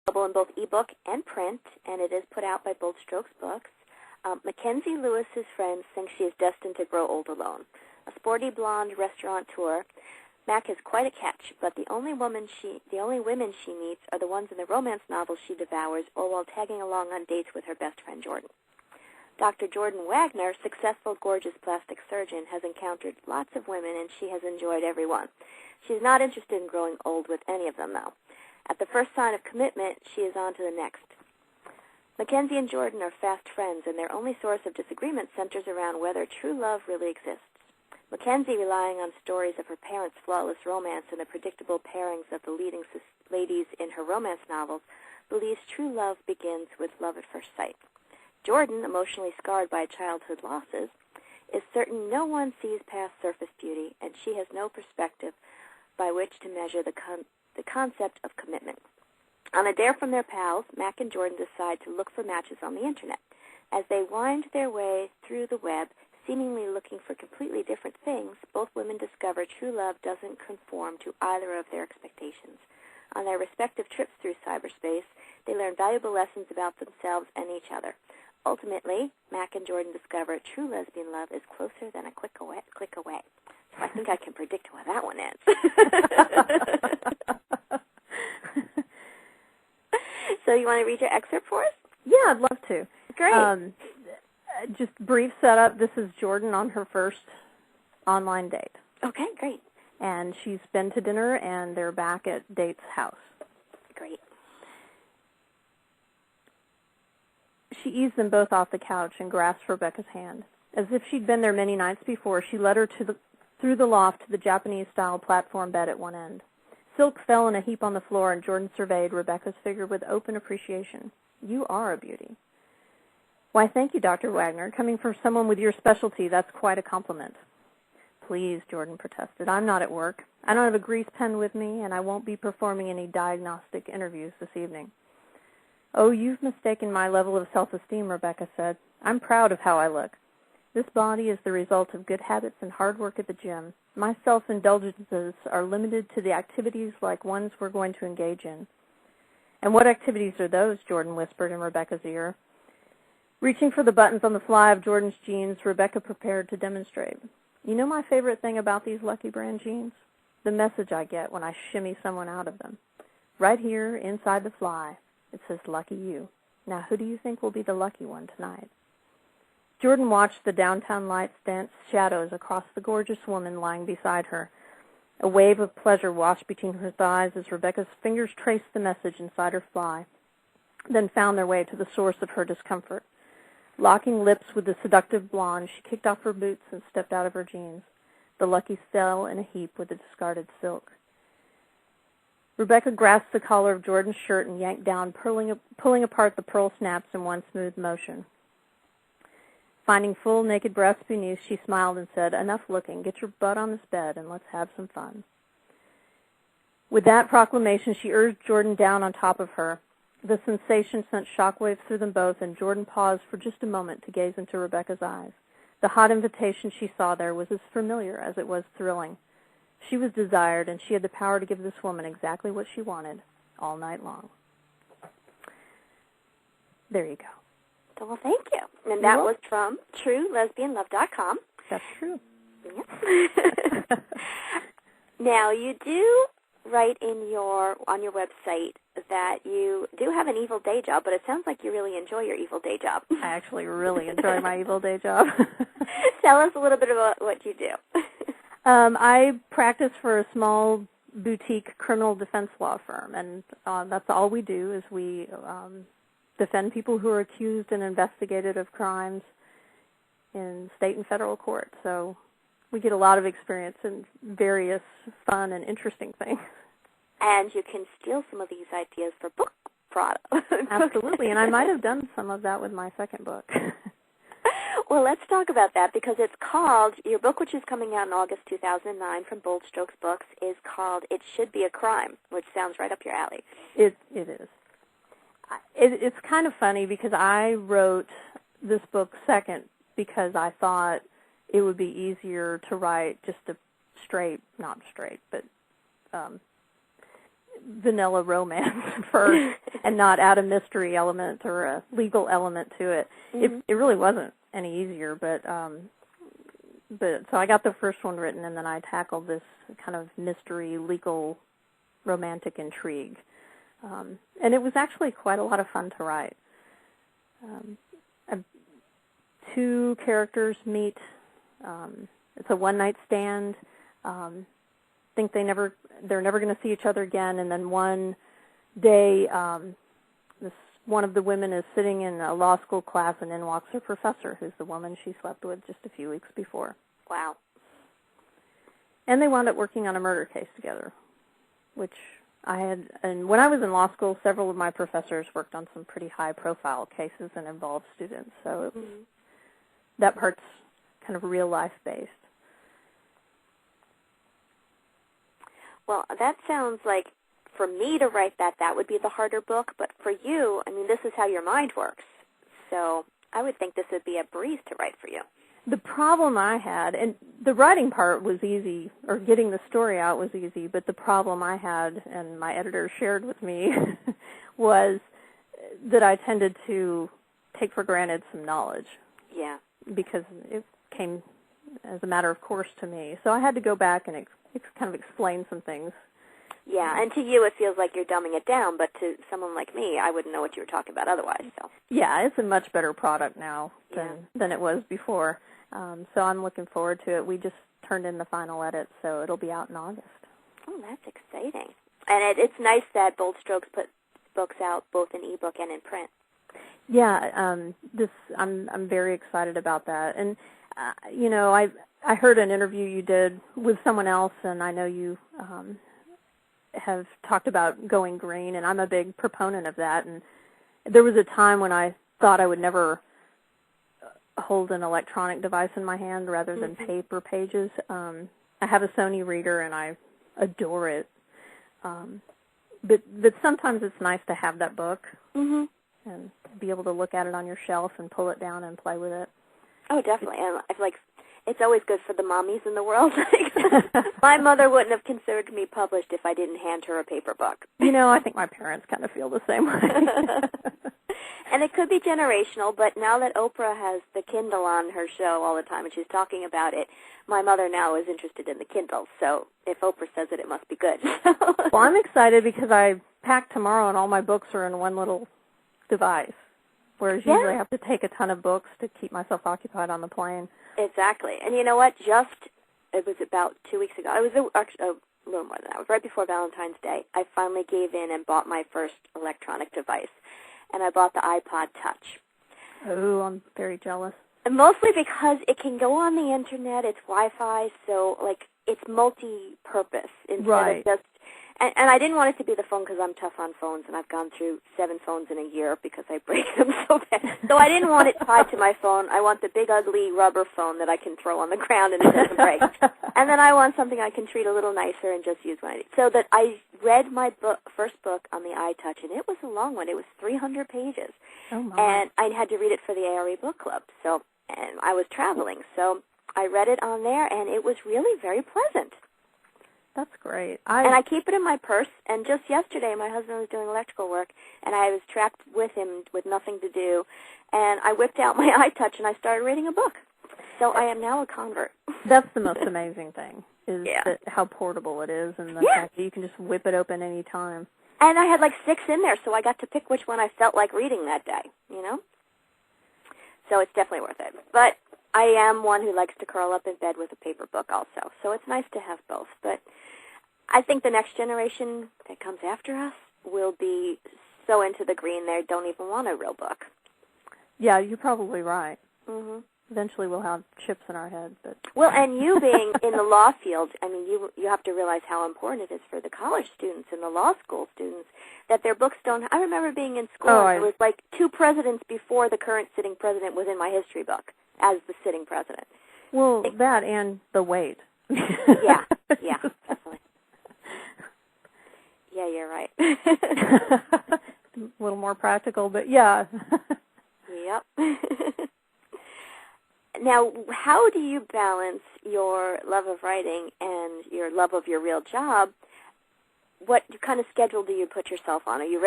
Available in both ebook and print, and it is put out by Bold Strokes Books. Mackenzie Lewis's friends think she is destined to grow old alone. A sporty blonde restaurateur, Mac is quite a catch, but the only women she meets are the ones in the romance novels she devours or while tagging along on dates with her best friend Jordan. Dr. Jordan Wagner, successful, gorgeous plastic surgeon, has encountered lots of women, and she has enjoyed every one. She's not interested in growing old with any of them, though. At the first sign of commitment, she is on to the next. Mackenzie and Jordan are fast friends, and their only source of disagreement centers around whether true love really exists. Mackenzie, relying on stories of her parents' flawless romance and the predictable pairings of the leading ladies in her romance novels, believes true love begins with love at first sight. Jordan, emotionally scarred by childhood losses, is certain no one sees past surface beauty, and she has no perspective by which to measure the concept of commitment. On a dare from their pals, Mac and Jordan decide to look for matches on the Internet. As they wind their way through the web, seemingly looking for completely different things, both women discover true love doesn't conform to either of their expectations. On their respective trips through cyberspace, they learn valuable lessons about themselves and each other. Ultimately, Mac and Jordan discover true lesbian love is closer than a click away. So I think I can predict where that one ends. So you want to read your excerpt for us? Yeah, I'd love to. Great. Just brief setup. This is Jordan on her first online date. Okay, great. And she's been to dinner, and they're back at date's house. Great. She eased them both off the couch and grasped Rebecca's hand. As if she'd been there many nights before, she led her through the loft to the Japanese-style platform bed at one end. Silk fell in a heap on the floor, and Jordan surveyed Rebecca's figure with open appreciation. You are a beauty. Why, thank you, Dr. Wagner. Coming from someone with your specialty, that's quite a compliment. Please, Jordan protested. I'm not at work. I don't have a grease pen with me, and I won't be performing any diagnostic interviews this evening. Oh, you've mistaken my level of self-esteem, Rebecca said. I'm proud of how I look. This body is the result of good habits and hard work at the gym. My self-indulgences are limited to the activities like ones we're going to engage in. And what activities are those? Jordan whispered in Rebecca's ear. Reaching for the buttons on the fly of Jordan's jeans, Rebecca prepared to demonstrate. You know my favorite thing about these Lucky Brand jeans? The message I get when I shimmy someone out of them. Right here, inside the fly, it says, Lucky You. Now, who do you think will be the lucky one tonight? Jordan watched the downtown lights dance shadows across the gorgeous woman lying beside her. A wave of pleasure washed between her thighs as Rebecca's fingers traced the message inside her fly, then found their way to the source of her discomfort. Locking lips with the seductive blonde, she kicked off her boots and stepped out of her jeans. The luckies fell in a heap with the discarded silk. Rebecca grasped the collar of Jordan's shirt and yanked down, pulling apart the pearl snaps in one smooth motion. Finding full, naked breasts beneath, she smiled and said, Enough looking. Get your butt on this bed and let's have some fun. With that proclamation, she urged Jordan down on top of her. The sensation sent shockwaves through them both, and Jordan paused for just a moment to gaze into Rebecca's eyes. The hot invitation she saw there was as familiar as it was thrilling. She was desired, and she had the power to give this woman exactly what she wanted all night long. There you go. Well, thank you. And that was from TrueLesbianLove.com. That's true. Yep. Now, you do write on your website that you do have an evil day job, but it sounds like you really enjoy your evil day job. I actually really enjoy my evil day job. Tell us a little bit about what you do. I practice for a small boutique criminal defense law firm, and that's all we do is we defend people who are accused and investigated of crimes in state and federal court. So we get a lot of experience in various fun and interesting things. And you can steal some of these ideas for book product. Absolutely, and I might have done some of that with my second book. Well, let's talk about that because it's called, your book, which is coming out in August 2009 from Bold Strokes Books, is called It Should Be a Crime, which sounds right up your alley. It is. It's kind of funny because I wrote this book second because I thought it would be easier to write just a vanilla romance first and not add a mystery element or a legal element to it. It really wasn't any easier, but so I got the first one written, and then I tackled this kind of mystery, legal, romantic intrigue. And it was actually quite a lot of fun to write. Two characters meet. It's a one-night stand. Think they're never going to see each other again. And then one day, one of the women is sitting in a law school class, and in walks her professor, who's the woman she slept with just a few weeks before. Wow. And they wound up working on a murder case together, which I had. And when I was in law school, several of my professors worked on some pretty high-profile cases and involved students. So that part's kind of real-life based. Well, that sounds like, for me to write that would be the harder book, but for you, I mean, this is how your mind works. So I would think this would be a breeze to write for you. The problem I had, and the writing part was easy, or getting the story out was easy, but the problem I had, and my editor shared with me, was that I tended to take for granted some knowledge. Yeah. Because it came as a matter of course to me. So I had to go back and kind of explain some things. Yeah, and to you it feels like you're dumbing it down, but to someone like me, I wouldn't know what you were talking about otherwise. So. Yeah, it's a much better product now than it was before. So I'm looking forward to it. We just turned in the final edit, so it'll be out in August. Oh, that's exciting. And it's nice that Bold Strokes puts books out both in ebook and in print. Yeah, I'm very excited about that. And I heard an interview you did with someone else, and I know you have talked about going green, and I'm a big proponent of that. And there was a time when I thought I would never hold an electronic device in my hand rather than paper pages. I have a Sony reader, and I adore it. But sometimes it's nice to have that book and be able to look at it on your shelf and pull it down and play with it. Oh, definitely. And I feel like it's always good for the mommies in the world. My mother wouldn't have considered me published if I didn't hand her a paper book. I think my parents kind of feel the same way. And it could be generational, but now that Oprah has the Kindle on her show all the time and she's talking about it, my mother now is interested in the Kindle. So if Oprah says it, it must be good. Well, I'm excited because I pack tomorrow and all my books are in one little device, whereas usually I have to take a ton of books to keep myself occupied on the plane. Exactly. And you know what? It was about 2 weeks ago. It was actually a little more than that. It was right before Valentine's Day. I finally gave in and bought my first electronic device. And I bought the iPod Touch. Oh, I'm very jealous. And mostly because it can go on the Internet. It's Wi-Fi, so, it's multi-purpose instead of just... And I didn't want it to be the phone because I'm tough on phones, and I've gone through 7 phones in a year because I break them so bad. So I didn't want it tied to my phone. I want the big, ugly rubber phone that I can throw on the ground and it doesn't break. And then I want something I can treat a little nicer and just use when I need. So that I read my first book on the iTouch, and it was a long one. It was 300 pages. Oh, my. And I had to read it for the ARE book club. And I was traveling, so I read it on there, and it was really very pleasant. That's great. And I keep it in my purse, and just yesterday my husband was doing electrical work, and I was trapped with him with nothing to do, and I whipped out my iTouch and I started reading a book. So I am now a convert. That's the most amazing thing, is how portable it is, and the fact that you can just whip it open any time. And I had 6 in there, so I got to pick which one I felt like reading that day, So it's definitely worth it. But I am one who likes to curl up in bed with a paper book also, so it's nice to have both. But I think the next generation that comes after us will be so into the green they don't even want a real book. Yeah, you're probably right. Mm-hmm. Eventually we'll have chips in our head. But well, and you being in the law field, I mean, you have to realize how important it is for the college students and the law school students that their books don't... I remember being in school, and it was 2 presidents before the current sitting president was in my history book as the sitting president. Well, that and the weight. Yeah, definitely. Yeah, you're right. A little more practical, but yeah. Yep. Now, how do you balance your love of writing and your love of your real job? What kind of schedule do you put yourself on? Are you